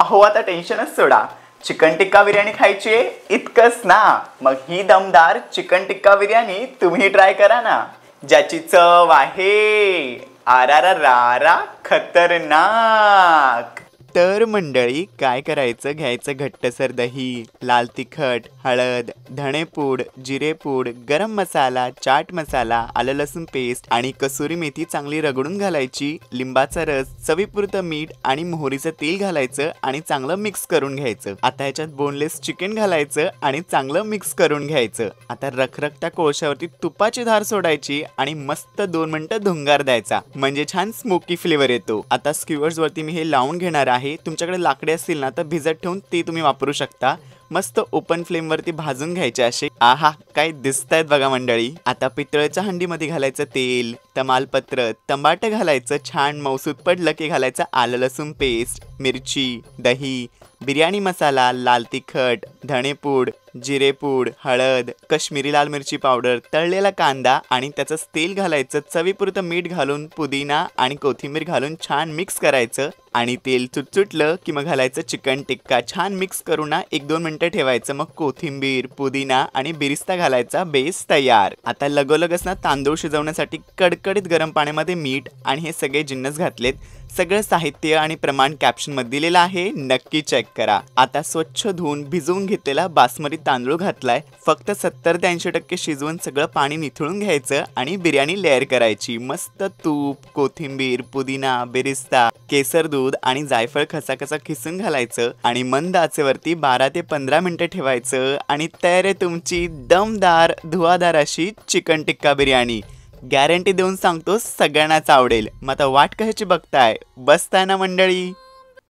अहो आता टेन्शनच सोडा, चिकन टिक्का बिर्याणी खायची आहे इतकंच ना, मग ही दमदार चिकन टिक्का बिर्याणी तुम्ही ट्राय करा ना, ज्याची चव आहे आरारारा खतरनाक। तर मंडळी काय करायचं, घ्यायचं घट्टसर दही, लाल तिखट, हळद, धणेपूड, जिरेपूड, गरम मसाला, चाट मसाला, आलं लसूण पेस्ट आणि कसुरी मेथी चांगली रगडून घालायची, लिंबाचा रस, चवीपुरतं मीठ आणि मोहरीचं तेल घालायचं आणि चांगलं मिक्स करून घ्यायचं। आता ह्याच्यात बोनलेस चिकन घालायचं आणि चांगलं मिक्स करून घ्यायचं। आता रखरखत्या कोळशावरती तुपाची धार सोडायची आणि मस्त 2 मिनिटं धुंगार द्यायचा, म्हणजे छान स्मोकी फ्लेवर येतो। आता स्क्यूअर्स वरती मी हे लावून घेणार आहे, तुमच्याकडे लाकडे असतील ना तर भिजत ठेवून ते तुम्ही वापरू शकता। मस्त ओपन फ्लेम वरती भाजून घ्यायचे असे। आहा काय दिसतायत बघा मंडळी। आता पितळेच्या हंडीमध्ये घालायचं तेल, तमालपत्र, टमाटर घालायचं, छान मौसूद पडलं की घालायचं आलं लसूण पेस्ट, मिरची, दही, बिर्याणी मसाला, लाल तिखट, धणेपूड, जिरेपूड, हळद, काश्मीरी लाल मिरची पावडर, तळलेला कांदा आणि त्याचं तेल घालायचं, चवीपुरतं मीठ घालून पुदिना आणि कोथिंबीर घालून छान मिक्स करायचं आणि तेल सुटलं की मग घालायचं चिकन टिक्का, छान मिक्स करून ना 1-2 मिनिटं ठेवायचं। मग कोथिंबीर, पुदिना आणि बिरिस्ता घालायचा, बेस तयार। आता लगोलगच ना तांदूळ शिजवण्यासाठी कडकडीत गरम पाण्यामध्ये मीठ आणि हे सगळे जिन्नस घातलेत। सगळं साहित्य आणि प्रमाण कॅप्शन मध्ये दिलेलं आहे, नक्की चेक करा। आता स्वच्छ धुवून भिजवून घेतलेला बासमती तांदूळ घातलाय, फक्त 70 ते 80% शिजवून सगळं पाणी निथळून घ्यायचं आणि बिर्याणी लेअर करायची। मस्त तूप, कोथिंबीर, पुदिना, बिरिस्ता, केसर दूध आणि जायफळ खसाखसा खिसून घालायचं आणि मंद आचेवरती 12 ते 15 मिनिटं ठेवायचं आणि तयार आहे तुमची दमदार धुवादार अशी चिकन टिक्का बिर्याणी। गॅरंटी देऊन सांगतो सगळ्यांनाच आवडेल। मग आता वाट कशाची बघताय, बसताय ना मंडळी।